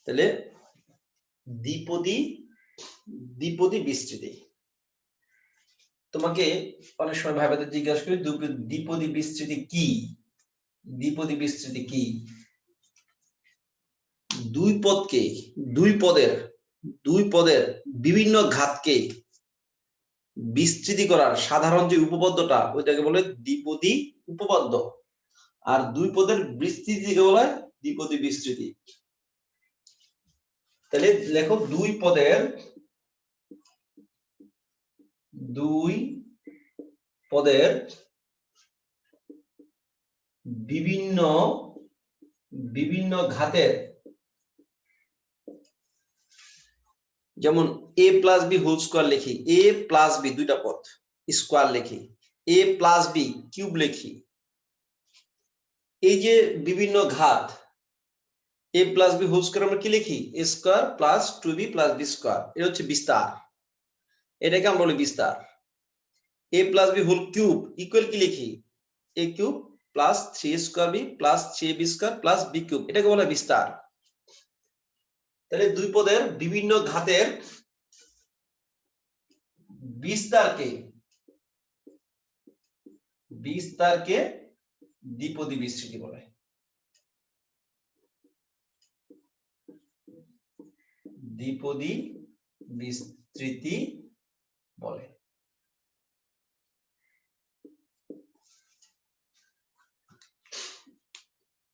তাহলে দ্বিপদী দ্বিপদী বিস্তৃতি। তোমাকে অনেক সময় ভাইবাতে জিজ্ঞাসা করি দ্বিপদী বিস্তৃতি কি? দ্বিপদী বিস্তৃতি কি? দুই পদের বিভিন্ন ঘাতকে বিস্তৃতি করার সাধারণ যে উপপাদ্যটা ওইটাকে বলে দ্বিপদী উপপাদ্য, আর দুই পদের বিস্তৃতিকে বলে দ্বিপদী বিস্তৃতি। তাহলে লেখো দুই পদের বিভিন্ন ঘাতের, যেমন a plus b whole square লিখি, a প্লাস বি দুইটা পদ স্কোয়ার লিখি, a প্লাস বি কিউব লিখি। এই যে বিভিন্ন ঘাত a plus b whole square আমরা কি লিখি? a square plus 2b plus b square, এটা হচ্ছে বিস্তার, এটাকে আমরা বলি বিস্তার। a plus b whole cube equal কি লিখি? a cube plus 3a square b plus 3ab square plus b cube, এটাকে বলা বিস্তার। তাহলে দুই পদের বিভিন্ন ঘাতের বিস্তারকে দ্বিপদী বিস্তৃতি বলে। দ্বিপদী বিস্তৃতি বলে।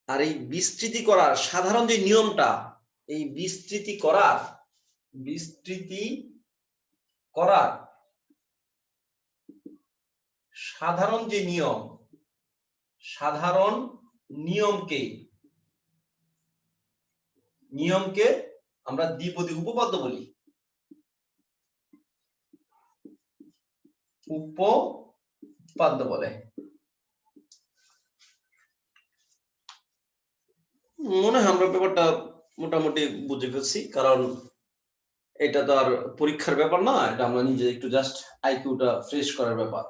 আর এই বিস্তৃতি করার সাধারণ যে নিয়মটা, এই বিস্তৃতি করার সাধারণ যে সাধারণ নিয়মকে আমরা দ্বিপদী উপপাদ্য বলি। উপপাদ্য বলে। মনে হয় আমরা ব্যাপারটা মোটামুটি বুঝে ফেলছি, কারণ এটা তো আর পরীক্ষার ব্যাপার না, এটা আমরা নিজে একটু জাস্ট আইকিউটা ফ্রেশ করার ব্যাপার।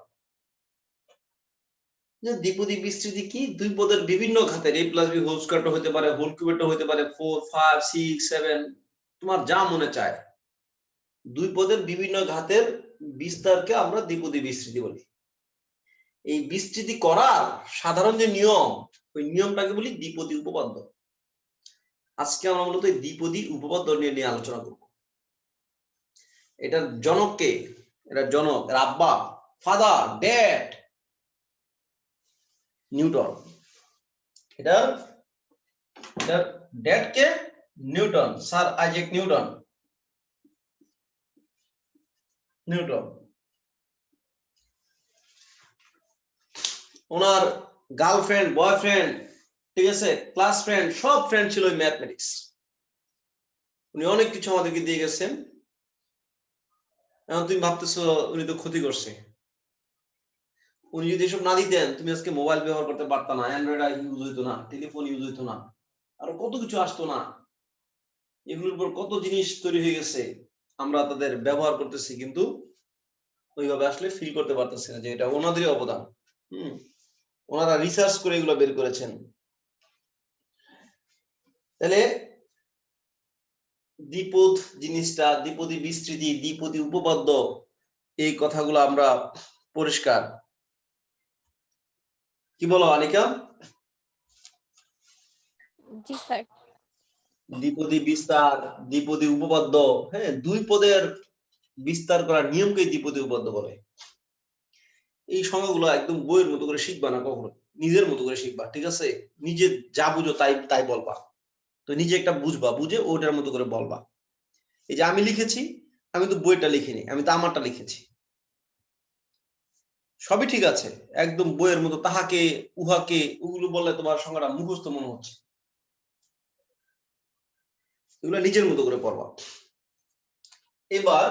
যে দ্বিপদী বিস্তৃতি কি? দুই পদের বিভিন্ন ঘাতের a প্লাস বি হোল স্কয়ারটা হতে পারে, হোল কিউবটা হতে পারে, 4 5 6 7 তোমার যা মনে চায়, দুই পদের বিভিন্ন ঘাতের বিস্তারকে আমরা দ্বিপদী বিস্তৃতি বলি। এই বিস্তৃতি করার সাধারণ যে নিয়ম, ওই নিয়মটাকে বলি দ্বিপদী উপপাদ্য। আজকে আমরা মূলত এই দ্বিপদী উপপাদ্য নিয়ে আলোচনা করব। এটার জনককে, এটা জনক আব্বা, ফাদার, ড্যাড নিউটন। এটার ড্যাড কে? Newton, sir Isaac Newton. ওনার গার্লফ্রেন্ড, বয়ফ্রেন্ড, ঠিক আছে, ক্লাস ফ্রেন্ড, সব ফ্রেন্ড ছিল ওই ম্যাথমেটিক্স। উনি অনেক কিছু আমাদেরকে দিয়ে গেছেন। এখন তুমি ভাবতেছো উনি তো ক্ষতি করছে। উনি যদি এসব না দিতেন তুমি আজকে মোবাইল ব্যবহার করতে পারতা না, অ্যান্ড্রয়েড ইউজ হইতো না, টেলিফোন ইউজ হইতো না, আরো কত কিছু আসতো না। এগুলোর উপর কত জিনিস তৈরি হয়ে গেছে, আমরা তাদের ব্যবহার করতেছি কিন্তু ওইভাবে আসলে ফিল করতে পারতেছি না যে এটা ওনাদেরই অবদান। ওনারা রিসার্চ করে এগুলো বের করেছেন। তাহলে দ্বিপদ জিনিসটা, দ্বিপদী বিস্তৃতি, দ্বিপদী উপপাদ্য, এই কথাগুলো আমরা পরিষ্কার। কি বলো আনিকা? জি স্যার। দ্বিপদী বিস্তার, দ্বিপদী উপপাদ্য, হ্যাঁ, দুই পদের বিস্তার করার নিয়মকে দ্বিপদী উপপাদ্য বলে। এই সংজ্ঞাগুলো একদম বইয়ের মতো করে শিখবা না কখনো, নিজের মতো করে শিখবা, ঠিক আছে? নিজে যা বুঝো তাই বলবা। তো নিজে একটা বুঝবা, বুঝে ওটার মতো করে বলবা। এই যে আমি লিখেছি, আমি তো বইটা লিখিনি, আমি তো আমারটা লিখেছি, সবই ঠিক আছে, একদম বইয়ের মতো তাহাকে উহাকে ওগুলো বললে তোমার সংজ্ঞাটা মুখস্থ মনে হচ্ছে। এগুলো নিজের মতো করে পড়বা। এবার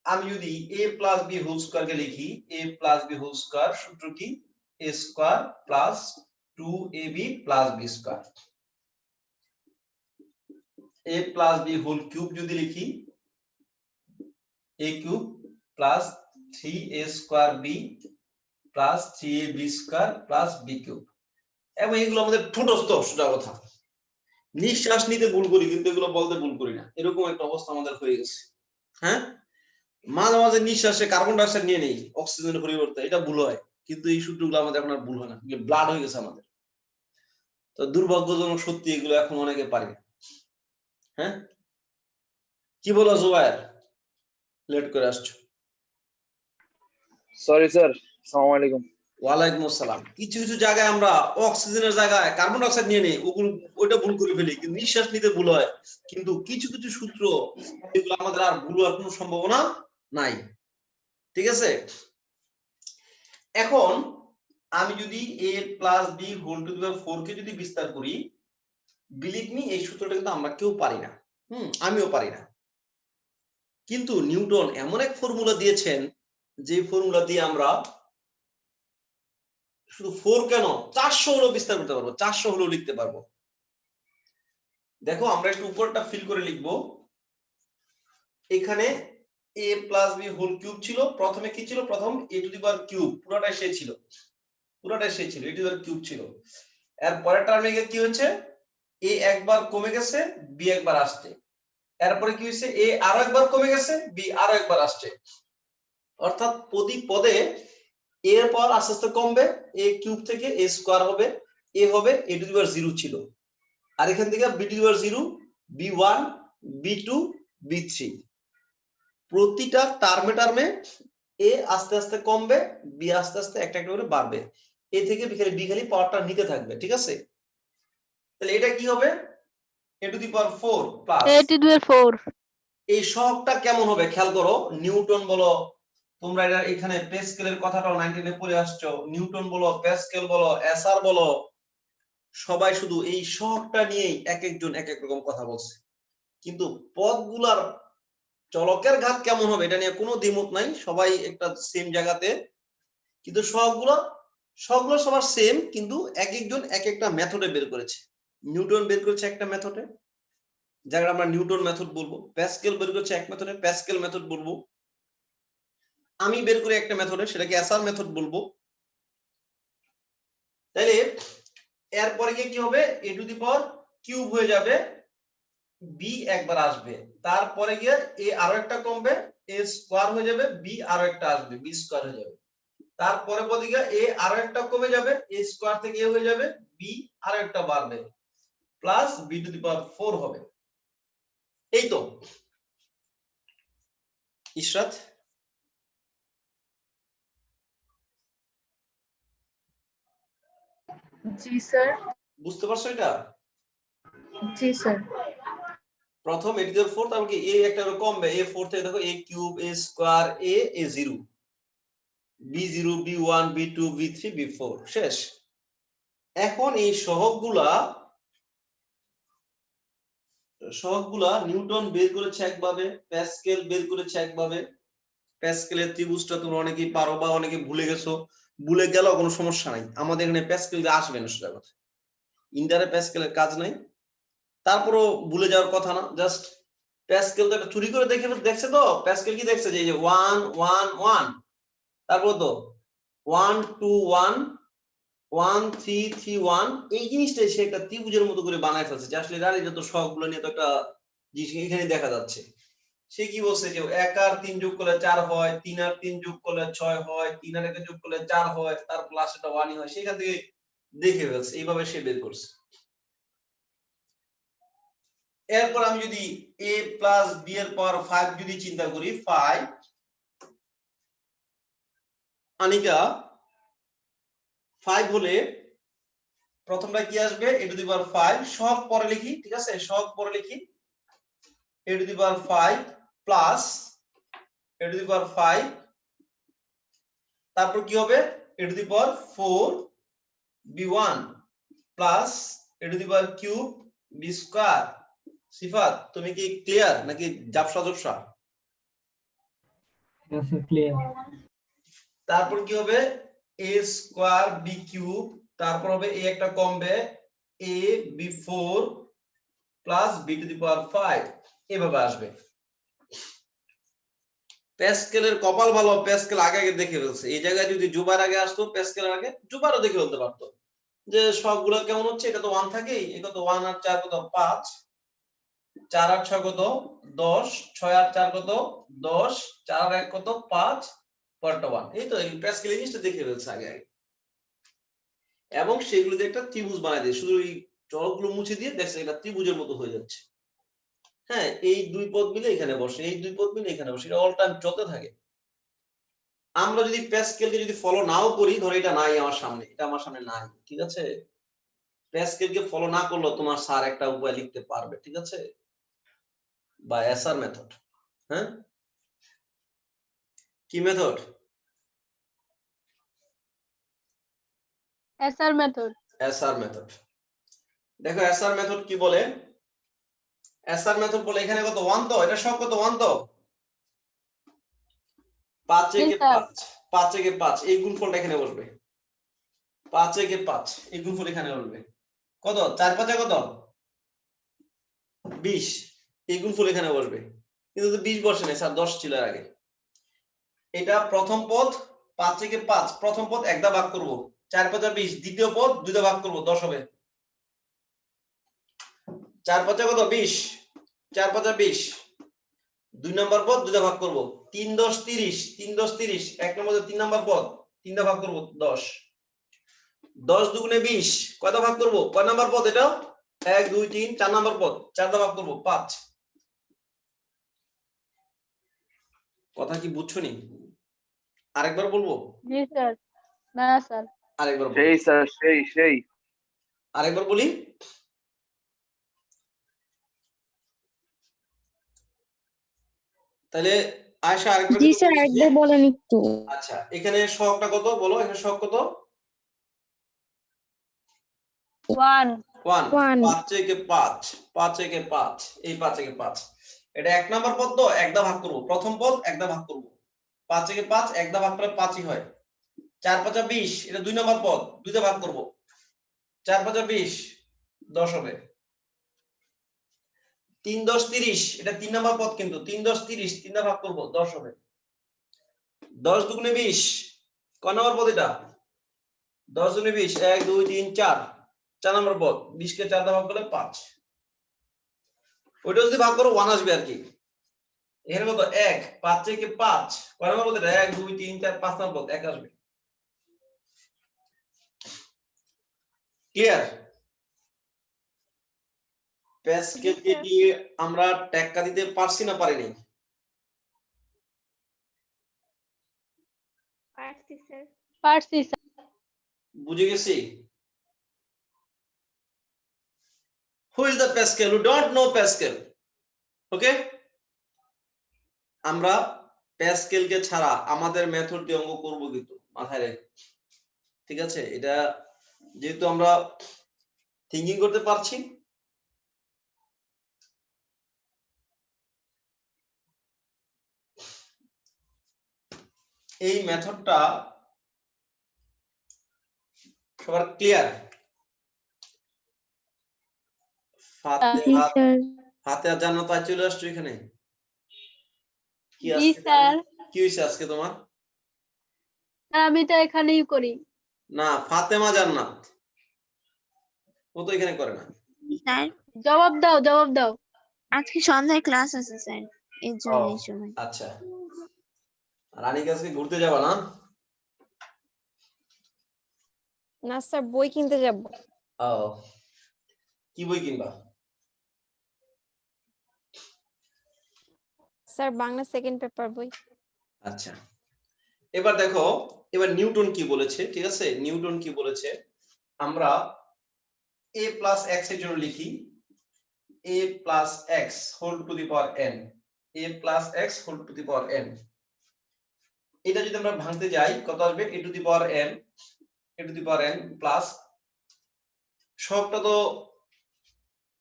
আমি যদি a প্লাস বি হোল স্কয়ারকে লিখি, a plus b whole square সূত্র কি? a square plus 2ab plus b square. a plus b whole cube যদি লিখি, a cube plus 3a square b plus 3ab square plus b cube. এবং এগুলো আমাদের ঠোঁটস্থ সোজা কথা, নিঃশ্বাস নিতে ভুল করি কিন্তু এগুলো বলতে ভুল করি না, এরকম একটা অবস্থা আমাদের হয়ে গেছে। হ্যাঁ, মাঝে মাঝে নিঃশ্বাসে কার্বন ডাইঅক্সাইড নিয়ে নেই অক্সিজেনের পরিবর্তে, এটা ভুল হয়, কিন্তু এই সূত্রগুলো আমাদের এখন আর ভুল হয় না, ব্লাড হয়ে গেছে আমাদের। তো দুর্ভাগ্যজনক সত্যি এগুলো এখন অনেকে পারে না। হ্যাঁ, কি বলো জুবায়ের, লেট করে আসছো? সরি স্যার, আসসালামু আলাইকুম। ওয়ালাইকুম আসসালাম। কিছু কিছু জায়গায় আমরা অক্সিজেনের জায়গায় কার্বন ডাইঅক্সাইড নিয়ে নেই, ওইটা ভুল করে ফেলি, কিন্তু নিঃশ্বাস নিতে ভুল হয়। কিন্তু কিছু কিছু সূত্র এগুলো আমাদের আর ভুল হওয়ার কোনো সম্ভাবনা নাই। ঠিক আছে, এখন আমি যদি a plus b whole to the power 4 কে যদি বিস্তার করি, বিলিভ মি এই সূত্রটা কিন্তু আমরা কেউ পারি না, আমিও পারি না। কিন্তু নিউটন এমন এক ফর্মুলা দিয়েছেন, যে ফর্মুলা দিয়ে আমরা শুধু 4 কেন 400 হলো বিস্তার করতে পারবো, 400 হলো লিখতে পারবো। দেখো আমরা একটু উপরটা ফিল করে লিখবো। এখানে a plus b whole cube ছিল, প্রথমে কি ছিল, প্রথম a to the power cube, পুরোটাই সে ছিল, পুরোটাই সে ছিল, a to the power cube ছিল। এর পরের টার্মে কি হয়েছে, a একবার কমে গেছে, b একবার আসছে। এরপরে কি হয়েছে, a আরো একবার কমে গেছে, b আরো একবার আসছে। অর্থাৎ প্রতি পদে a এর পাওয়ার আস্তে আস্তে কমবে, a কিউব থেকে a স্কয়ার হবে, a হবে a টু দি পাওয়ার 0 ছিল, আর এখান থেকে b to the power 0, b1, b2, b3, প্রতিটা টার্মে টার্মে a আস্তে আস্তে কমবে, b আস্তে আস্তে একটা একটা করে বাড়বে, a থেকে b খালি পাওয়ারটা নিতে থাকবে। ঠিক আছে, তাহলে এটা কি হবে, a to the power 4 plus a to the 4 এই সহগটা কেমন হবে খেয়াল করো, নিউটন বলো, তোমরা এটা এখানে প্যাসকেলের কথাটাও 19 এ পড়ে আসছো, নিউটন বলো, প্যাসকেল বলো, এসআর বলো, সবাই শুধু এই সহগটা নিয়েই এক একজন এক এক রকম কথা বলছে, কিন্তু পদগুলার চলকের ঘাত কেমন হবে এটা নিয়ে কোনো দ্বিমত নাই, সবাই একটা সেম জায়গাতে, কিন্তু সহগগুলো সবার সেম, কিন্তু এক একজন এক একটা মেথডে বের করেছে। নিউটন বের করেছে একটা মেথডে, যারা আমরা নিউটন মেথড বলবো, প্যাসকেল বের করেছে এক মেথডে, প্যাসকেল মেথড বলবো, আমি বের করে একটা মেথডে, সেটাকে এসআর মেথড বলবো। তাইলে এরপরে কি হবে, a to the power cube হয়ে যাবে, b একবার আসবে, তারপরে গিয়ে a আরো একটা কমবে, a স্কয়ার হয়ে যাবে, b আরো একটা আসবে, b স্কয়ার হয়ে যাবে, তারপরে পদে গিয়ে a আরো একটা কমে যাবে, a স্কয়ার থেকে a হয়ে যাবে, b আরো একটা বাড়বে, plus b to the power 4 হবে। এই তো ইশরাত, জি স্যার। বুঝতে পারছো এটা? জি স্যার। প্রথম a টু দি পাওয়ার 4, তারপর কি a একটা করে কমবে, a 4 থেকে দেখো a cube, a square, a 0, b0, b1, b2, b3, b4 শেষ। এখন এই সহগগুলা নিউটন বের করেছে একভাবে, প্যাসকেল বের করেছে একভাবে। প্যাসকেলের ত্রিভুজটা তোমরা অনেকেই পারো বা অনেকে ভুলে গেছো, ভুলে গেলেও কোনো সমস্যা নাই, আমাদের এখানে প্যাসকেল আসবে না, সেটা কথা, ইন্টারে প্যাসকেলের কাজ নাই, তারপরও ভুলে যাওয়ার কথা না, জাস্ট প্যাসকেল তো একটা চুরি করে দেখছে তো, প্যাসকেল কি দেখছে যে 1 1 1, তারপর তো 1 2 1 1 3 3 1, এই জিনিসটাই সে একটা ত্রিভুজের মতো করে বানায় ফেলছে, যে আসলে জানি যত সহগগুলো নিয়ে তো একটা জিনিস এখানে দেখা যাচ্ছে। সে কি বলছে যে 1 আর 3 যোগ করলে 4 হয়, 3 আর 3 যোগ করলে 6 হয়, 3 আর 1 যোগ করলে 4 হয়, তার প্লাস এটা 1 হয়, সেখান থেকে দেখে ফেলছে, এইভাবে সে বের করছে। এরপর আমি যদি a প্লাস b এর পাওয়ার 5 যদি চিন্তা করি, 5 আনিকা 5 হলে প্রথমটা কি আসবে, a টু দি পাওয়ার 5, সব পরে লিখি, ঠিক আছে, সব পরে লিখি, a to the power 5 plus a to the power 5, তারপর কি হবে, a to the power 4 b1 plus a to the power cube b square. Sifat, তুমি কি ক্লিয়ার নাকি জাবসা জবসা? ক্লিয়ার। তারপর কি হবে, a স্কয়ার b কিউব, তারপর হবে a একটা কমবে, a b4 plus b to the power 5, এভাবে আসবে। প্যাসকেলের কপাল ভালো, প্যাসকেল আগে আগে দেখে ফেলছে, এই জায়গায় যদি জুবার আগে আসতো, প্যাসকেলের আগে জুবারও দেখে ফেলতে পারতো, যে সবগুলো কেমন হচ্ছে, এটা তো 1 থাকেই, এটা তো 1 আর 4 কত 5, 4 আর 6 কত 10, 6 আর 4 কত 10, 4 আর 1 কত 5, পরেরটা 1। এই তো এই প্যাসকেল জিনিসটা দেখে ফেলছে আগে আগে, এবং সেগুলো দিয়ে একটা ত্রিভুজ বানাই দিয়ে শুধু এই চলকগুলো মুছে দিয়ে দেখছে এটা ত্রিভুজের মতো হয়ে যাচ্ছে। হ্যাঁ, এই দুই পদ মিলে এখানে বসে, এই দুই পদ মিলে এখানে বসে, এটা অল টাইম চলতে থাকে। আমরা যদি প্যাসকেলকে যদি ফলো নাও করি, ধরো এটা নাই আমার সামনে, এটা আমার সামনে নাই, ঠিক আছে, প্যাসকেলকে ফলো না করলেও তোমার স্যার একটা উপায় লিখতে পারবে, ঠিক আছে, বা এসআর মেথড। হ্যাঁ, কি method? SR method. SR method. দেখো এসআর মেথড কি বলে, এসআর মেথড বলে এখানে কত 1 তো, এটা সব কত 1 তো, 5 জি একে স্যার 5, 5 একে 5, এই গুণফলটা এখানে বসবে, 5 একে 5 এই গুণফল এখানে বসবে, কত 4 5 কত 20, এই গুণফল এখানে বসবে, কিন্তু তো 20 বসে নাই স্যার, 10 ছিল এর আগে। এটা প্রথম পদ 5 থেকে 5, প্রথম পদ একটা ভাগ করব, 4 5 20, দ্বিতীয় পদ দুইটা ভাগ করব, 10 হবে, 4 5 কত 20, 4 5 20, দুই নম্বর পদ দুইটা ভাগ করব, 3 10 30, 3 10 30, এক নম্বর 3 নম্বর পদ তিনটা ভাগ করব 10, 10 দুগুণে 20, কয়টা ভাগ করব, কয় নাম্বার পদ এটা, 1 2 3 4 নাম্বার পদ, চারটা ভাগ করব 5। কথা কি বুঝছো নি? আরেকবার বলবো, জি স্যার না স্যার আরেকবার বলি, সেই স্যার সেই আরেকবার বলি, তাহলে আয়শা আরেকবার জি কিন্তু স্যার বলছি যে, একবার বলেন একটু। আচ্ছা এখানে শকটা কত বলো, এখানে শক কত 1 1, 1 5 একে 5, 5 একে 5, এই 5 একে 5, এটা এক নাম্বার পদ তো, একটা ভাগ করব, প্রথম পদ একটা ভাগ করব, 5 একে 5 একটা ভাগ করলে 5ই হয়, 4 5 20, এটা দুই নাম্বার পদ দুইটা ভাগ করব, 4 5 20, 10 হবে, 3 10 30, এটা তিন নাম্বার পদ কিন্তু, 3 10 30 তিনটা ভাগ করব, 10 হবে, 10 দুগুণে 20, কয় নাম্বার পদ এটা, 10 দুগুণে 20, 1 2 3 4, 4 নাম্বার পদ, 20 কে 4 দ্বারা ভাগ করলে 5, ওইটা যদি ভাগ করো 1 আসবে আর কি। এর মতো 1 5 থেকে 5, কয় নাম্বার পদ এটা, 1 2 3 4 5 নাম্বার পদ, 1 আসবে। ক্লিয়ার? প্যাসকেলকে দিয়ে আমরা টেক্কা দিতে পারছি না পারিনি? পারছি স্যার বুঝে গেছি? Who is the Pascal? Who don't know Pascal? Okay? আমরা প্যাসকেলকে ছাড়া আমাদের মেথড দিয়ে অঙ্ক করব কিন্তু, মাথায় রেখো, ঠিক আছে, এটা যেহেতু আমরা থিঙ্কিং করতে পারছি, এই মেথডটা সবার ক্লিয়ার? জি ফাতেহা, স্যার ফাতেহা জান্নাত আজ চলে আসছো এখানে, কি জি আজকে স্যার কি হয়েছে আজকে তোমার? আমি তো এখানেই করি না, ফাতেমা জান্নাত ও তো এখানে করে না। স্যার জবাব দাও আজকে সন্ধ্যায় ক্লাস আছে স্যার এর ও জন্য এই সময়। আচ্ছা, রানী কাছে ঘুরতে যাবা না? না স্যার বই কিনতে যাব। ও, কি বই কিনবা? স্যার বাংলা সেকেন্ড পেপার বই। আচ্ছা, এবার দেখো, এবার নিউটন কি বলেছে, ঠিক আছে, নিউটন কি বলেছে, আমরা a প্লাস x এর জন্য লিখি a plus x whole to the power n, a plus x whole to the power n, এটা যদি আমরা ভাঙতে যাই কত আসবে, a to the power n, a to the power n plus, সবটা তো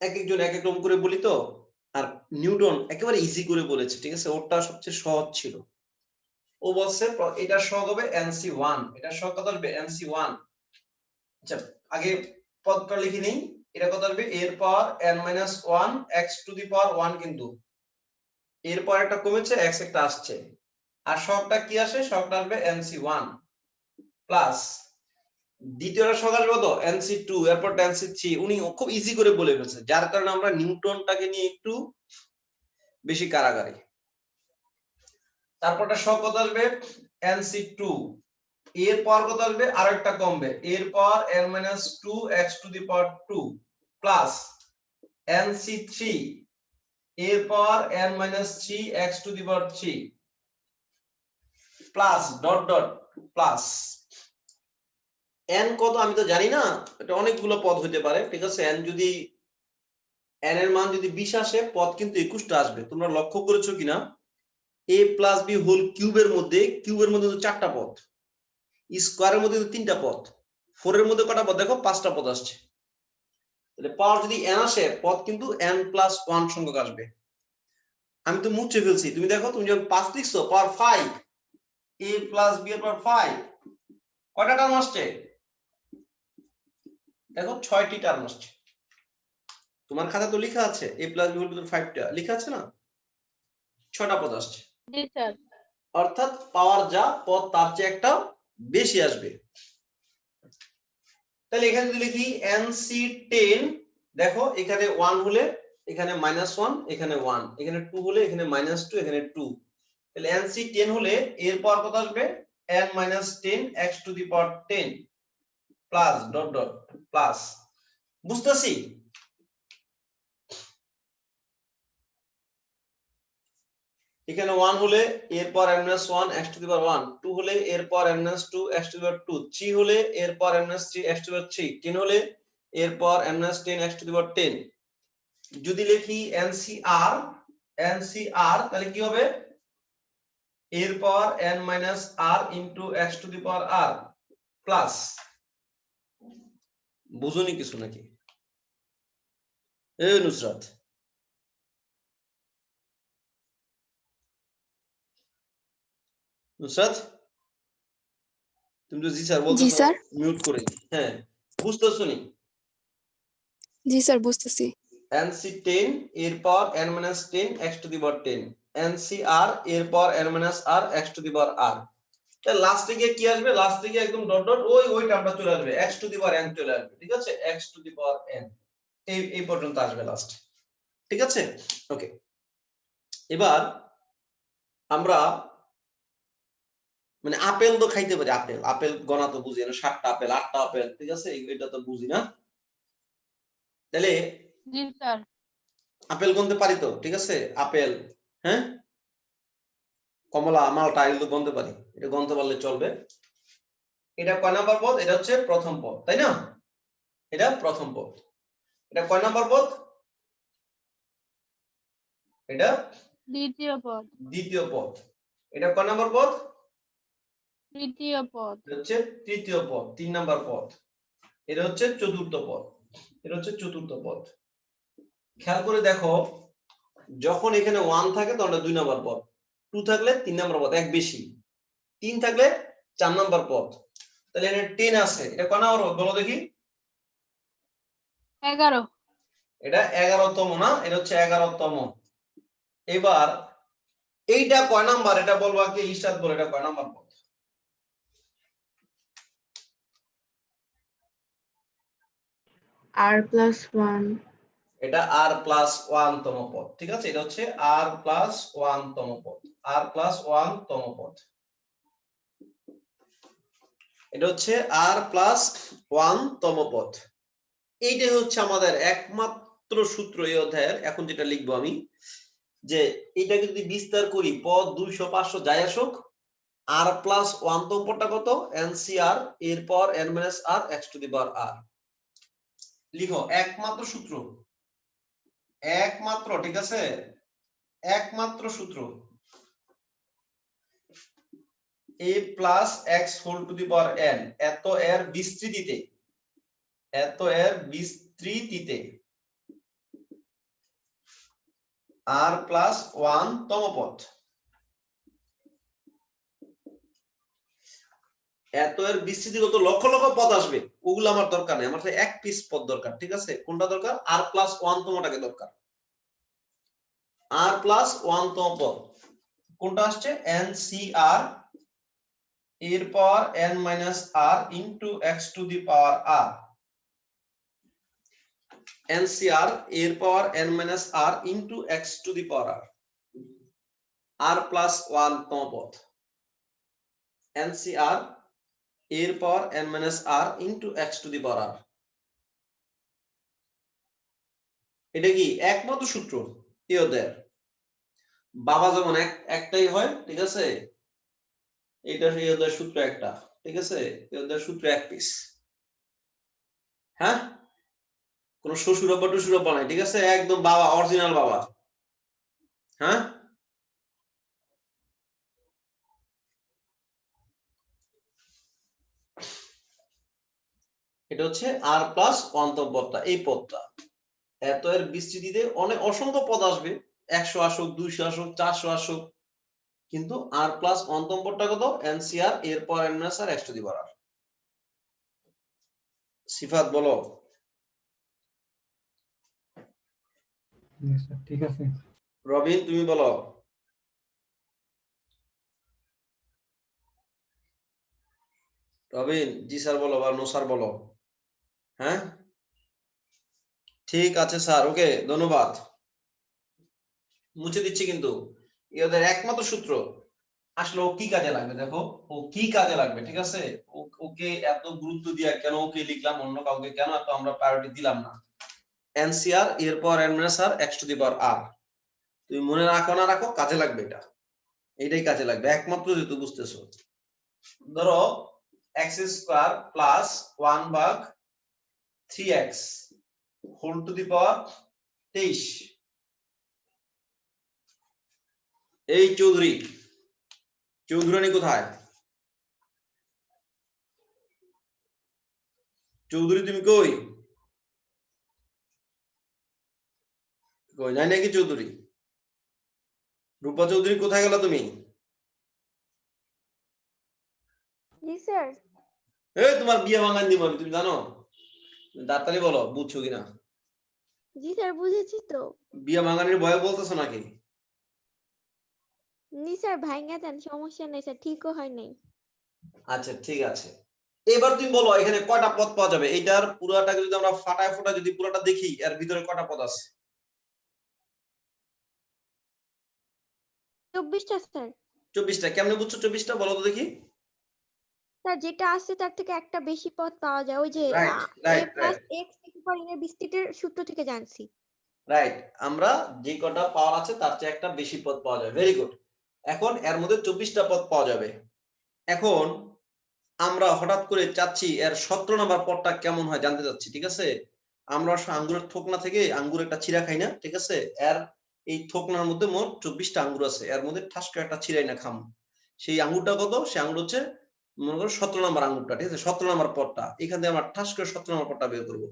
এক একজন এক এক রকম করে বলি তো, আর নিউটন একেবারে ইজি করে বলেছে, ঠিক আছে, ওটা সবচেয়ে সহজ ছিল, ও বলছে এটা সহগ হবে nc1, এটা সহগ কত আসবে nc1। আচ্ছা আগে পদটা লিখে নেই, এটা কত আসবে এর পাওয়ার n-1 x টু দি পাওয়ার 1, কিন্তু এরপর একটা কমেছে x একটা আসছে, আর সবটা কি আসে, সবটা আসবে nc1 প্লাস দ্বিতীয়টা সকাল কত NC2 এরপর NC3 উনি খুব ইজি করে বলে ফেলছে, যার কারণে আমরা নিউটনটাকে নিয়ে একটু বেশি কারাগারি। তারপরটা শক কত আসবে NC2, এর পাওয়ার কত আসবে আরেকটা কমবে, এর পাওয়ার n-2 x⁻², প্লাস NC3 এর পাওয়ার n-3 x⁻3, plus dot dot plus n কত আমি তো জানি না, এটা অনেকগুলো পদ হতে পারে, ঠিক আছে। n যদি n এর মান যদি 20 আসে পদ কিন্তু 21টা আসবে। তোমরা লক্ষ্য করেছো কিনা a প্লাস b হোল কিউবের মধ্যে তো 4টা পদ, স্কয়ারের মধ্যে তো 3টা পদ, 4 এর মধ্যে কটা পদ দেখো 5টা পদ আসছে। তাহলে পাওয়ার যদি n আসে পদ কিন্তু n+1 সংখ্যক আসবে। আমি তো মুছে ফেলছি, তুমি দেখো তুমি যখন 5 লিখছো পাওয়ার 5, a প্লাস b এর পাওয়ার 5 কয়টা টার্ম আসছে দেখো 6টি টার্ম আসছে। তোমার খাতা তো লেখা আছে a plus b whole to 5টা লেখা আছে না, 6টা পদ আসছে, জি স্যার। অর্থাৎ পাওয়ার যা পদ তার চেয়ে একটা বেশি আসবে। তাহলে এখানে যদি লিখি NC10, দেখো এখানে 1 হলে এখানে -1, এখানে 1, এখানে 2 হলে এখানে -2, এখানে 2, তাহলে NC10 হলে এর পাওয়ার কত আসবে n-10 x⁻10 plus dot dot plus. বুঝতেছি? এখানে 1 হলে এর পাওয়ার n-1 x⁻1, 2 হলে এর পাওয়ার n-2 x⁻2, 3 হলে এর পাওয়ার n-3 x⁻3, 10 হলে এর পাওয়ার n-10 x⁻10। যদি লিখি NCR তাহলে কি হবে এর পাওয়ার n-r ইনটু x⁻r প্লাস। বুঝুনি কিছু নাকি এই নুসরাত? নুসরাত তুমি তো জি স্যার বলতেছো, জি স্যার। মিউট করে। হ্যাঁ বুঝতেছো নি? জি স্যার বুঝতেছি। NC10 এর পাওয়ার n-10 x⁻10, NCR এর পাওয়ার n-r x⁻r। তাহলে লাস্টে গিয়ে কি আসবে, লাস্টে গিয়ে একদম ডট ডট ওই টার্মটা চলে আসবে, x⁻n চলে আসবে, ঠিক আছে, x⁻n এই পর্যন্ত আসবে লাস্ট, ঠিক আছে। ওকে, এবার আমরা মানে আপেল তো খাইতে পারি, আপেল গণা তো বুঝি না, 7টা আপেল 8টা আপেল, ঠিক আছে, এটা তো বুঝি না। তাহলে জি স্যার। আপেল গুনতে পারি তো, ঠিক আছে, আপেল, হ্যাঁ, কমলা, মালটা এগুলো গুনতে পারি, এটা গুনতে পারলে চলবে। এটা কয় নাম্বার পদ? এটা হচ্ছে প্রথম পদ, তাই না? এটা প্রথম পদ। এটা কয় নাম্বার পদ? এটা দ্বিতীয় পদ। দ্বিতীয় পদ। এটা কয় নাম্বার পদ? তৃতীয় পদ। এটা হচ্ছে তৃতীয় পদ, 3 নাম্বার পদ। এটা হচ্ছে চতুর্থ পদ, এটা হচ্ছে চতুর্থ পদ। খেয়াল করে দেখো, যখন এখানে 1 থাকে তখন 2 নাম্বার পদ, 2 থাকলে 3 নাম্বার পদ, এক বেশি, 3 থাকলে 4 নাম্বার পদ। তাহলে এখানে 10 আছে, এটা কয় নাম্বার পদ বলো দেখি? 11। এটা 11তম না, এটা হচ্ছে 11তম। এবার এইটা কয় নাম্বার এটা বলবা কি ইরশাদ বলে, এটা কয় নাম্বার পদ? r+1। এটা r+1 তম পদ, ঠিক আছে, এটা হচ্ছে r+1 তম পদ, r+1 তম পদ, এটা হচ্ছে r+1 তম পদ। এইটাই হচ্ছে আমাদের একমাত্র সূত্র এই অধ্যায়ের। এখন যেটা লিখবো আমি, যে এটাকে যদি বিস্তার করি পদ 200 500 যাই আসুক, r+1 তম পদটা কত? NCR এর পর n-r x⁻r। লিখো একমাত্র সূত্র, একমাত্র, ঠিক আছে, একমাত্র সূত্র a plus x whole to the power n, এত এর বিস্তৃতিতে, এত এর বিস্তৃতিতে r+1 তম পদ। এত এর বিস্তৃতিগত লক্ষ লক্ষ পদ আসবে, ওগুলো আমার দরকার নেই, আমার এক পিস পদ দরকার, ঠিক আছে। কোনটা দরকার? r+1 তমটাকে দরকার, r+1 তম পদ কোনটা আসছে? NCR এর power n minus r into x to the power r, NCR এর power n minus r into x to the power r plus 1 তম পদ, NCR এর power n minus r into x to the power r। এটা কি একমাত্র সূত্র এদের, বাবা যেমন একটাই হয়, ঠিক আছে, এটা এদের সূত্র একটা, ঠিক আছে, এদের সূত্র এক পিস। হ্যাঁ, কোন শ্বশুর আব্বা টুসুর আব্বা নাই, ঠিক আছে, একদম বাবা, অরিজিনাল বাবা। হ্যাঁ, এটা হচ্ছে r প্লাস 1 তম পদটা, এই পদটা। এত এর বিস্তৃতিতে অনেক অসংখ্য পদ আসবে, 100 আসুক, 200 আসুক, 400 আসুক, কিন্তু r প্লাস 1 তম পদটা কত? NCR এর power n minus r x to the power r। সিফাত বলো। ঠিক আছে। রবিন তুমি বলো। রবিন জি স্যার বলো বা নো স্যার বলো। হ্যাঁ, ঠিক আছে স্যার, ওকে, ধন্যবাদ। মুছে দিচ্ছি কিন্তু এদের একমাত্র সূত্র। আসলে ও কি কাজে লাগবে দেখো, ও কি কাজে লাগবে, ঠিক আছে, ওকে এত গুরুত্ব দিয়া কেন ওকে লিখলাম, অন্য কাউকে কেন এত আমরা প্রায়োরিটি দিলাম না। NCR এর power n minus r x to the power r, তুমি মনে রাখো না রাখো, কাজে লাগবে এটা, এইটাই কাজে লাগবে একমাত্র, যেহেতু বুঝতেছো। ধরো x স্কয়ার প্লাস 1 ভাগ 3x হোল টু দি পাওয়ার 23। এই চৌধুরী, চৌধুরানী কোথায়? চৌধুরী তুমি কই? কই নাই নাকি চৌধুরী? রূপা চৌধুরী কোথায় গেল তুমি? জি স্যার। এই তোমার বিয়ে ভাঙান দিব আমি, তুমি জানো? তাড়াতাড়ি বলো, বুঝছো কিনা? জি স্যার, বুঝেছি তো। বিয়ে ভাঙানির ভয়ে বলতেছো নাকি? জি স্যার, ভাইঙ্গা দেন, সমস্যা নেই স্যার, ঠিকও হয় নাই। আচ্ছা ঠিক আছে, এবার তুমি বলো এখানে কয়টা পদ পাওয়া যাবে? এইটার পুরাটাকে যদি আমরা ফাটায় ফোটা যদি পুরোটা দেখি, এর ভিতরে কয়টা পদ আছে? 24টা স্যার। 24টা। কেমনে বুঝছো 24টা, বলো তো দেখি। স্যার, যেটা আছে তার থেকে একটা বেশি পদ পাওয়া যায়, ওই যে right a right plus right x এর বিস্তৃতির সূত্র থেকে জানছি। রাইট, আমরা যে কটা পাওয়ার আছে তার চেয়ে একটা বেশি পদ পাওয়া যাবে। Very good. এখন এর মধ্যে 24টা পদ পাওয়া যাবে। এখন আমরা হঠাৎ করে চাচ্ছি এর 17 নম্বর পদটা কেমন হয় জানতে চাচ্ছি, ঠিক আছে। আমরা আঙ্গুরের থোকনা থেকে আঙ্গুর একটা ছিঁড়া খাই না, ঠিক আছে, এর এই থোকনার মধ্যে মোট 24টা আঙ্গুর আছে, এর মধ্যে ঠাস করে একটা ছিঁড়াই না খাম, সেই আঙ্গুরটা কত? সেই আঙ্গুর হচ্ছে মনে করো 17 নম্বর আঙ্গুরটা, ঠিক আছে, 17 নম্বর পদটা। এখান থেকে আমরা ঠাস করে 17 নম্বর পদটা বের করবো।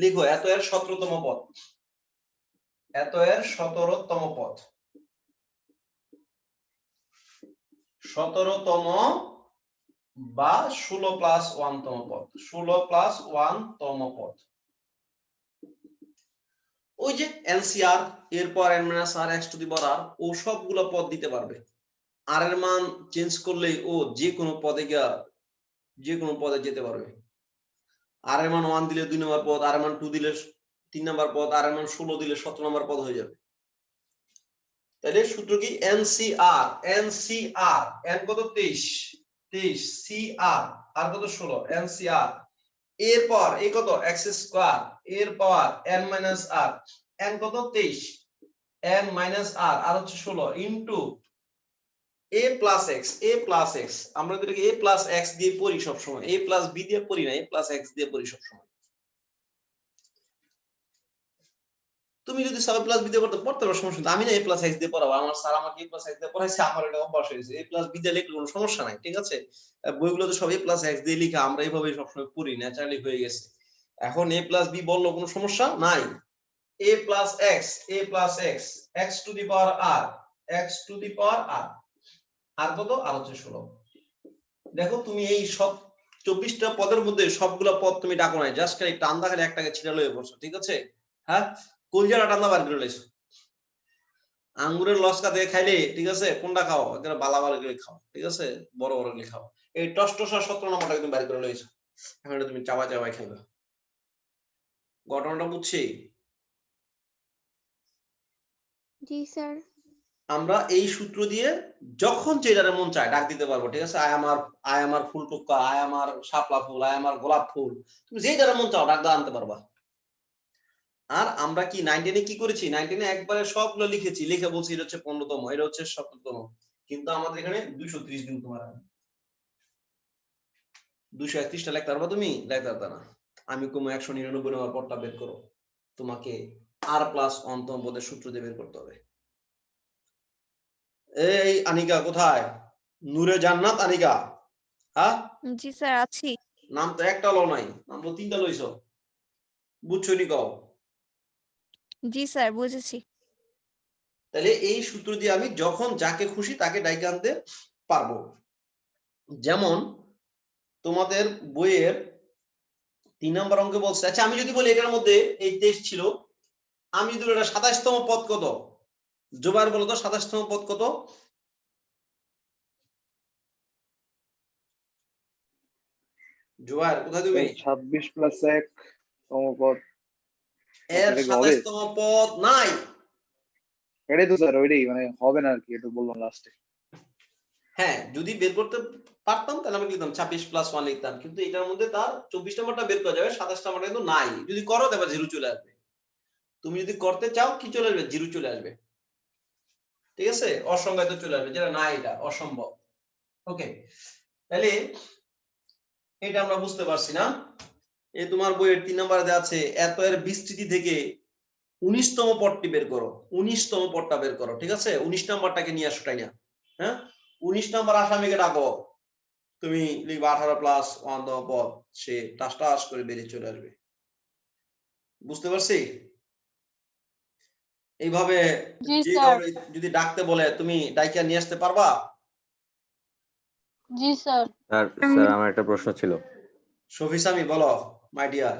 লিখো এত এর 17তম পদ, এত এর 17তম পদ, 17তম বা 16 প্লাস 1 তম পদ, 16 প্লাস 1 তম পদ। ওই যে NCR এর পর n minus r x to the power r, ও সবগুলো পদ দিতে পারবে। r এর মান চেঞ্জ করলেই ও যে কোনো পদে গিয়া যে কোনো পদে যেতে পারবে। r এর মান 1 দিলে 2 নম্বর পদ, r এর মান 2 দিলে 3 নম্বর পদ, r এর মান 16 দিলে 17 নম্বর পদ হয়ে যাবে। তাহলে সূত্র কি? NCR, NCR n কত? 23, 23 CR আর কত? 16, NCR এর পাওয়ার এই কত? x স্কয়ার এর power n minus r, n কত? 23, n মাইনাস r আর হচ্ছে 16 into a plus x, a plus x, আমরা এটাকে a প্লাস x দিয়ে পড়ি সব সময়, a প্লাস b দিয়ে পড়ি না, a প্লাস x দিয়ে পড়ি সব সময়। তুমি যদি সাব প্লাস বি দিয়ে পড়তে পারো সমস্যা নেই, আমি না a প্লাস x দিয়ে পড়াবো, আমার স্যার আমাকে a প্লাস x দিয়ে পড়াইছে, আমার এটা অভ্যাস হয়েছে, a প্লাস b দিয়ে লিখলে কোনো সমস্যা নাই, ঠিক আছে। বইগুলোতে সব a প্লাস x দিয়ে লেখা, আমরা এইভাবেই সবসময় পড়ি, ন্যাচারালি হয়ে গেছে। এখন a প্লাস b বললো কোনো সমস্যা নাই। a plus x, a plus x, x to the power r, x to the power r, আর কত? আর হচ্ছে 16। দেখো তুমি এই সব 24টা পদের মধ্যে সবগুলা পদ তুমি ডাকো নাই, জাস্ট খালি টান্দা খালি একটাকে ছিড়া লয়ে বসো, ঠিক আছে। হ্যাঁ, কলজাটা টান্দা বার করে লাইছো। আঙ্গুরের লস্কা দিয়ে খাইলে ঠিক আছে কোনটা খাও একেবারে বালা বালা করে খাও ঠিক আছে বড় বড় করে খাও এই টসটসা 17 নম্বরটা একদম বাইর করে লইছো এখন এটা তুমি চাবা চাবাই খাইবা ঘটনাটা বুঝছি জি স্যার। আমরা এই সূত্র দিয়ে যখন যেটার মন চায় ডাক দিতে পারবো ঠিক আছে আয় আমার ফুল টুকা আয় আমার শাপলা ফুল আয় আমার গোলাপ ফুল তুমি যেটার মন চাও ডাক আনতে পারবা আর আমরা কি 19 এ কি করেছি 19 এ একবারে সবগুলো লিখেছি লিখে বলছি এটা হচ্ছে 15তম এটা হচ্ছে 17তম কিন্তু আমাদের এখানে 230 দিন তোমার 231টা লিখতে পারবা তুমি লিখতে পারতা না আমি কমু 199 নম্বর পদটা বের করো তোমাকে r+1 তম পদের সূত্র দিয়ে বের করতে হবে এই আনিকা কোথায় নূরে জান্নাত আনিকা হ্যাঁ জি স্যার আছি। নাম তো একটা লো নাই নাম তো তিনটা লইছো বুঝছো নি কও জি স্যার বুঝেছি। তাহলে এই সূত্র দিয়ে আমি যখন যাকে খুশি তাকে ডাইকে আনতে পারবো যেমন তোমাদের বইয়ের 3 নম্বর অঙ্কে বলছে আচ্ছা আমি যদি বলি এটার মধ্যে এই টেস্ট ছিল আমি যদি এটা 27তম পদ কত জোবাইর বলো তো 27তম পদ কত জোবাইর কোথায় তুমি 26 + 1 তম পদ এর এটা কি হবে? 27তম পদ নাই এটাই তো স্যার ওইটাই মানে হবে না আর কি একটু বললাম লাস্টে। হ্যাঁ যদি বের করতে পারতাম তাহলে আমি লিখতাম 26+1 লিখতাম কিন্তু এটার মধ্যে তার 24 নম্বরটা বের করা যাবে 27 নম্বরটা কিন্তু নাই যদি করো তারপর জিরো চলে আসবে তুমি যদি করতে চাও কি চলে আসবে জিরো চলে আসবে ঠিক আছে অসংজ্ঞায়িত চলে আসবে যেটা না এটা অসম্ভব ওকে তাহলে এটা আমরা বুঝতে পারছি না এই তোমার বইয়ের 3 নম্বরে দেওয়া আছে এত এর বিস্তৃতি থেকে 19তম পদটি বের করো 19তম পদটা বের করো ঠিক আছে 19 নম্বরটাকে নিয়ে আসো তাই না হ্যাঁ 19 নম্বর আসামিকে ডাকো তুমি লিখবা 18+1 তম পদ সে টাস করে বেরিয়ে চলে আসবে বুঝতে পারছি এইভাবে জি যে স্যার। কাউরে যদি ডাকতে বলে তুমি ডাইকা নিয়ে আসতে পারবা জি স্যার। স্যার আমার একটা প্রশ্ন ছিল শফিসামি বলো মাই ডিয়ার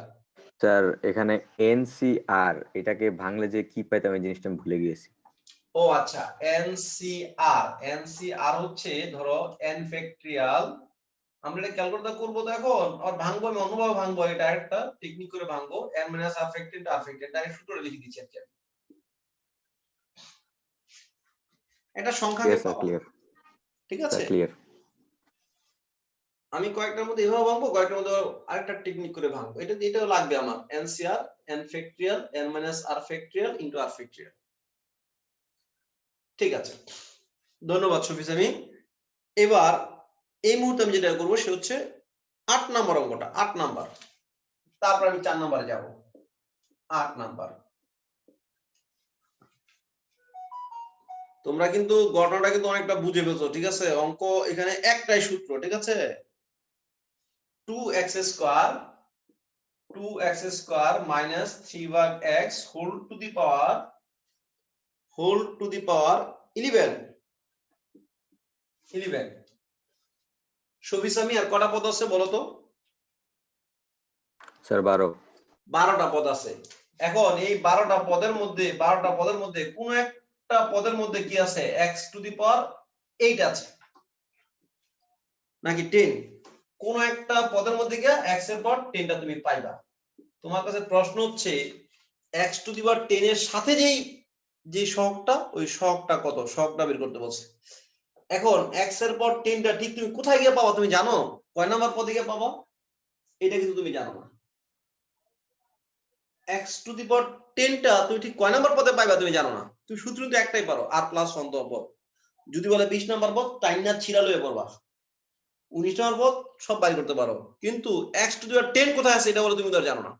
স্যার এখানে এনসিআর এটাকে ভাঙলে যে কি পাইতাম এই জিনিসটা আমি ভুলে গিয়েছি ও আচ্ছা এনসিআর হচ্ছে ধরো n ফ্যাক্টরিয়াল আমরা এটা ক্যালকুলেট করব তো এখন আর ভাঙবো আমি অনুভব ভাঙবো এটা একটা টেকনিক করে ভাঙবো n - r factorial r factorial direct সূত্রে লিখে দিচ্ছি আজকে এটা সংখ্যাকে স্যার পাবা ক্লিয়ার ঠিক স্যার আছে ক্লিয়ার আমি কয়েকটার মধ্যে এভাবে ভাঙবো কয়েকটার মধ্যে আরেকটা টেকনিক করে ভাঙবো এটাও লাগবে আমার NCR n factorial n - r factorial * r factorial ঠিক আছে ধন্যবাদ শফিসামি এবার এই মুহূর্তে আমি যেটা করবো সে হচ্ছে 8 নাম্বার অঙ্কটা 8 নাম্বার তারপর আমি 4 নাম্বারে যাব 8 নাম্বার তোমরা কিন্তু ঘটনাটা কিন্তু অনেকটা বুঝে ফেলছো ঠিক আছে অঙ্ক এখানে একটাই সূত্র ঠিক আছে 2x square 3x whole to the power 11 শফিসামি আর কটা পদ আছে বলো তো স্যার 12টা পদ আছে এখন এই 12টা পদের মধ্যে কোন একটা পদের মধ্যে কি আছে x টু দি পাওয়ার 8 আছে নাকি 10 কোন একটা পদের মধ্যে কি x এর পর 10টা তুমি পাইবা তোমার কাছে প্রশ্ন হচ্ছে x টু দি পাওয়ার 10 এর সাথে যে সহগটা ওই সহগটা কত সহগটা বের করতে বলছে এখন x এর পর 10টা ঠিক তুমি কোথায় গিয়ে পাবা তুমি জানো কয় নাম্বার পদে গিয়ে পাবা এটা কিন্তু তুমি জানো না x টু দি পাওয়ার 10টা তুমি ঠিক কয় নাম্বার পদে পাইবা তুমি জানো না তুমি সূত্র কিন্তু একটাই পারো r+1 তম পদ যদি বলে 20 নাম্বার পদ টাইনা ছিড়া লয়ে পড়বা 19 নাম্বার পদ সব বাইর করতে পারো কিন্তু x টু দি পাওয়ার 10 কোথায় আছে এটা বলে তুমি তো জানো না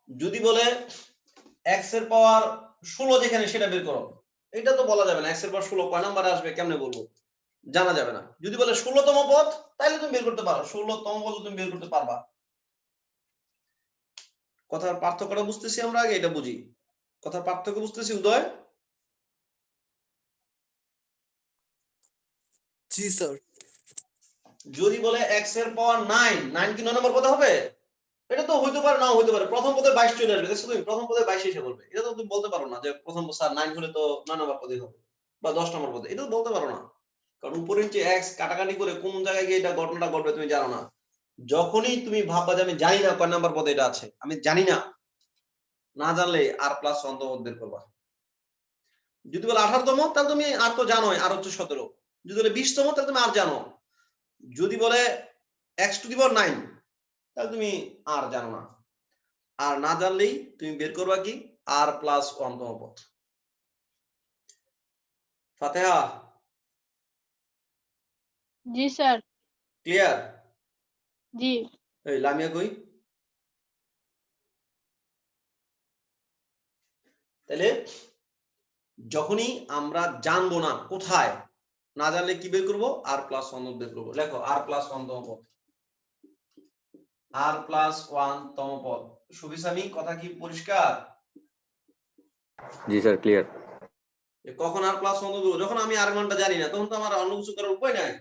যদি বলে x এর পাওয়ার 16 যেখানে সেটা বের করো এটা তো বলা যাবে না x এর পাওয়ার 16 কয় নাম্বারে আসবে কেমনে বলবো জানা যাবে না যদি বলে 16তম পদ তাহলে তুমি বের করতে পারো 16তম পদ তুমি বের করতে পারবা কথার পার্থক্যটা বুঝতেছি আমরা আগে এটা বুঝি কথার পার্থক্য বুঝতেছি উদয় জি স্যার যদি বলে x এর পাওয়ার 9 9 কি 9 নম্বর পদে হবে এটা তো হইতে পারে নাও হইতে পারে, প্রথম পদে 22 চলে আসবে, দেখছো তুমি প্রথম পদে 22 এসে বলবে, এটা তো তুমি বলতে পারো না যে প্রথম স্যার 9 হলে তো 9 নম্বর পদে হবে বা 10 নম্বর পদে, এটা তো বলতে পারো না, কারণ উপরে নিচে x কাটাকাটি করে কোন জায়গায় গিয়ে এটা ঘটনাটা ঘটবে তুমি জানো না। যখনই তুমি ভাববা যে আমি জানি না কয় নাম্বার পদে এটা আছে, আমি জানি না, না জানলে r প্লাস অন্তপদ বের করবা। যদি বলে 18তম তাহলে তুমি আর তো জানোই, আর হচ্ছে 17। যদি বলে 20তম তাহলে তুমি আর জানো। যদি বলে x টু দি পাওয়ার 9 তাহলে তুমি আর জানো না। আর না জানলেই তুমি বের করবা কি r প্লাস 1তম পদ। ফাতেহা জি স্যার। ক্লিয়ার? জি। এই লামিয়া কই? তাহলে যখনই আমরা জানবো না কোথায়, না জানলে কি বের করবো, r প্লাস 1 বের করবো। লেখো r প্লাস 1তম পদ, r প্লাস 1তম পদ। সুবিসামি কথা কি পরিষ্কার? জি স্যার ক্লিয়ার। কখন r প্লাস 1 দেবো? যখন আমি r মানটা জানি না, তখন তো আমার অন্য কিছু করার উপায় নাই।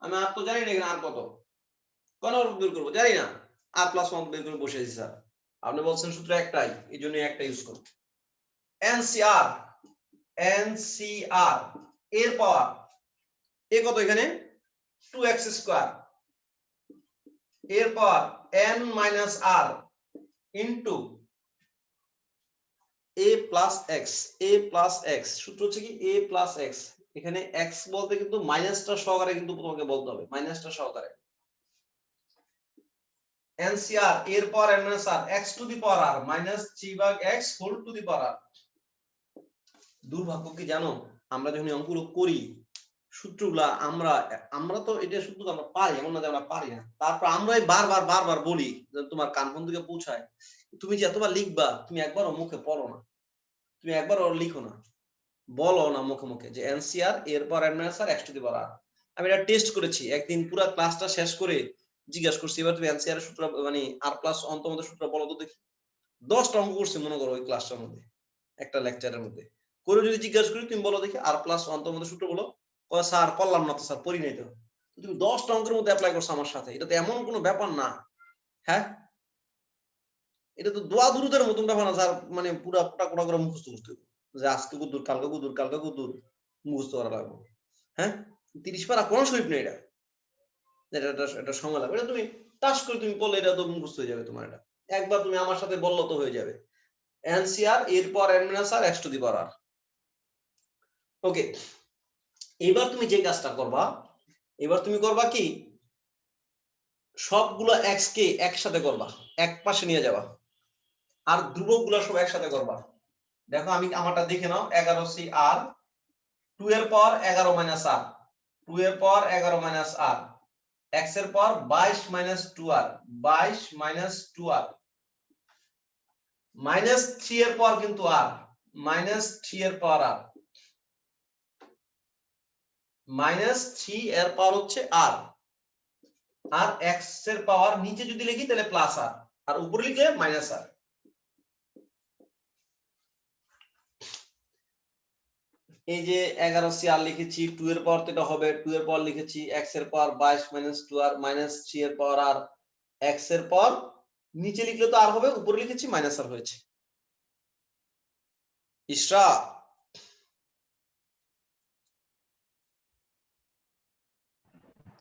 আমি আর তো জানি না এখানে আর কত, কোন বের করবো জানি না, r প্লাস 1 বের করে বসেছি স্যার। আপনি বলছেন সূত্র একটাই, এই জন্য একটা ইউজ করব। NCR এর পাওয়ার এ কত এখানে 2x স্কয়ার, এর power n minus r into a plus x, a plus x সূত্র হচ্ছে কি a প্লাস x। এখানে x বলতে কিন্তু মাইনাসটা সহকারে কিন্তু তোমাকে বলতে হবে, মাইনাসটা সহকারে। NCR এর power n minus r x to the power r minus 3 ভাগ x whole to the power r। দুর্ভাগ্য কি জানো, আমরা যখন অঙ্কগুলো করি সূত্রগুলা আমরা তো এটা সূত্র আমরা পারি, এমন না যে আমরা পারি না, তারপর আমরাই বারবার বলি তোমার কানপন থেকে পৌঁছায়। তুমি যে এতবার লিখবা, তুমি একবারও মুখে পড়ো না, তুমি একবারও লিখো না, বলো না মুখে মুখে যে NCR এর পর n minus r x to the power r। আমি এটা টেস্ট করেছি একদিন, পুরো ক্লাসটা শেষ করে জিজ্ঞাসা করছি এবার তুমি NCR এর সূত্র মানে r প্লাস অন্তম সূত্র বলো তো দেখি। 10টা অঙ্ক করছি মনে করো ওই ক্লাসটার মধ্যে, একটা লেকচারের মধ্যে করে যদি জিজ্ঞাসা করি তুমি বলো দেখি r প্লাস অন্তম সূত্র বলো, স্যার করলাম না তো স্যার, পড়ি নাই তো। তুমি 10টা অঙ্কের মধ্যে অ্যাপ্লাই করছো আমার সাথে, এটা তো এমন কোনো ব্যাপার না। হ্যাঁ, এটা তো দোয়া দুরুদের মতন ব্যাপার না স্যার, মানে পুরা কোটা করে মুখস্থ করতে হবে যে আজকে কুদুর কালকে কুদুর মুখস্থ করা লাগবে। হ্যাঁ, 30 পারা কোন শরীফ নেই এটা, এটা সময় লাগবে। এটা তুমি টাচ করে তুমি বললে এটা তো মুখস্থ হয়ে যাবে তোমার। এটা একবার তুমি আমার সাথে বললো তো হয়ে যাবে। NCR এর পর n minus r x to the power r। ওকে, এবার তুমি যে কাজটা করবা, এবার তুমি করবা কি সবগুলো x কে একসাথে করবা, এক পাশে নিয়ে যাবা, আর ধ্রুবকগুলো সব একসাথে করবা। দেখো আমি আমারটা দেখে নাও, 11cr 2 এর পাওয়ার 11 মাইনাস r, 2 এর পাওয়ার 11 মাইনাস r, x এর পাওয়ার 22 minus 2r, 22 minus 2r, minus 3 এর পাওয়ার কিন্তু r, মাইনাস 3 এর পাওয়ার r, মাইনাস 3 এর পাওয়ার হচ্ছে r, আর x এর পাওয়ার নিচে যদি লিখি তাহলে প্লাস r, আর উপরে লিখলে মাইনাস r। এই যে 11cr লিখেছি, 2 এর পাওয়ার তো এটা হবে, 2 এর পাওয়ার লিখেছি, x এর পাওয়ার 22 মাইনাস 2r, মাইনাস 3 এর পাওয়ার r, x এর পাওয়ার নিচে লিখলে তো আর হবে, উপরে লিখেছি মাইনাস r হয়েছে। ইসরা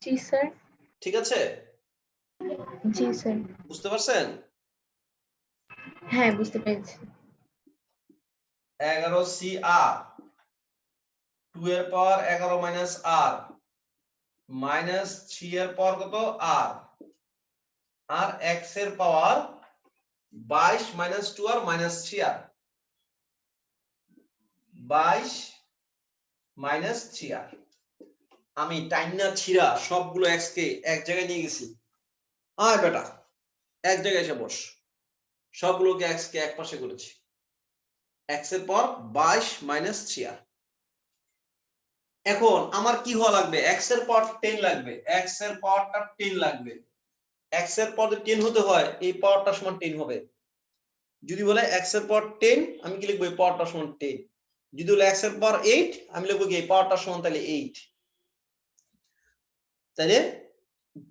জি স্যার। ঠিক আছে? জি স্যার। বুঝতে পারছেন? হ্যাঁ বুঝতে পেরেছি। 11cr 2 এর পাওয়ার 11 মাইনাস r, মাইনাস 3 এর পাওয়ার কত r, আর x এর পাওয়ার 22 minus 2r minus 3r, 22 minus 3r। আমি টাইনা ছিড়া সবগুলো x কে এক জায়গায় নিয়ে গেছি। আয় বেটা এক জায়গায় এসে বস, সবগুলোকে x কে এক পাশে করেছি, x এর পাওয়ার 22 মাইনাস 3r। এখন আমার কি হওয়া লাগবে, x এর পাওয়ার 10 লাগবে, x এর পাওয়ারটা 10 লাগবে। x এর পাওয়ার 10 হতে হয় এই পাওয়ারটা সমান 10 হবে। যদি বলে x এর পাওয়ার 10 আমি কি লিখবো, এই পাওয়ারটা সমান 10। যদি বলে x এর পাওয়ার 8 আমি লিখবো কি এই পাওয়ারটা সমান তাহলে 8। তাইলে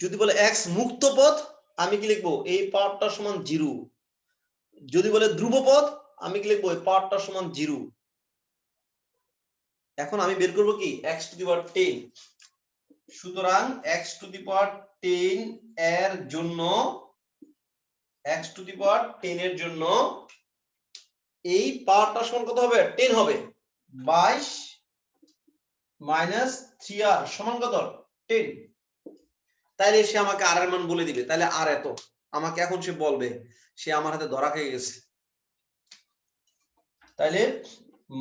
যদি বলে x মুক্ত পদ আমি কি লিখবো এই পাওয়ারটা সমান 0। যদি বলে ধ্রুবপদ আমি কি লিখবো এই পাওয়ারটা সমান 0। এখন আমি বের করব কি x টু দি পাওয়ার 10। সুতরাং x টু দি পাওয়ার 10 এর জন্য x টু দি পাওয়ার 10 এর জন্য এই পাওয়ারটা সমান কত হবে 10 হবে 22 মাইনাস 3r সমান কত 10। তাইলে সে আমাকে r এর মান বলে দিবে, তাহলে r এত আমাকে এখন সে বলবে, সে আমার হাতে ধরা খেয়ে গেছে। তাইলে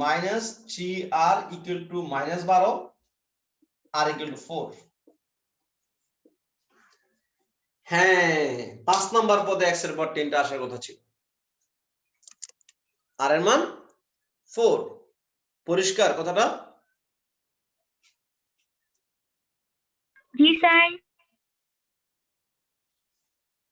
minus 3r equal to minus 12 r equal to 4। হ্যাঁ 5 নাম্বার পদে x এর পর 10টা আসার কথা ছিল, r এর মান 4। পরিষ্কার কথাটা? জি স্যার।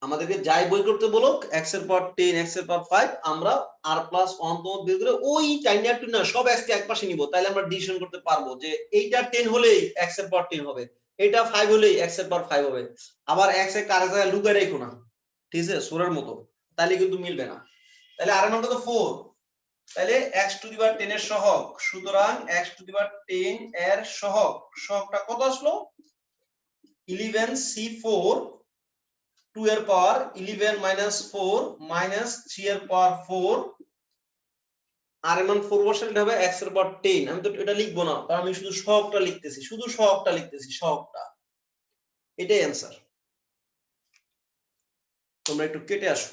আমাদেরকে যাই বই করতে বলো x এর পাওয়ার 10 x এর পাওয়ার 5 আমরা r প্লাস 1 তো বের করে ওই টাইনা টু না সব x কে একপাশে নিব, তাহলে আমরা ডিসিশন করতে পারবো যে এইটা 10 হলেই x এর পাওয়ার 10 হবে, এটা 5 হলেই x এর পাওয়ার 5 হবে। আবার x এর কারে জায়গায় লুকায় রাখো না, ঠিক আছে, সূরার মতো, তাহলে কিন্তু মিলবে না। তাহলে r এর মান কত 4। তাহলে x টু দি পাওয়ার 10 এর সহগ, সুতরাং x টু দি পাওয়ার 10 এর সহগ, সহগটা কত আসলো 11c4 2 এর পাওয়ার 11 মাইনাস 4 মাইনাস 3 এর পাওয়ার 4 আর এর মান 4 বসালে হবে x এর পাওয়ার 10। আমি তো এটা লিখবো না, কারণ আমি শুধু সহগটা লিখতেছি, সহগটা। এটাই অ্যানসার। তোমরা একটু কেটে আসো।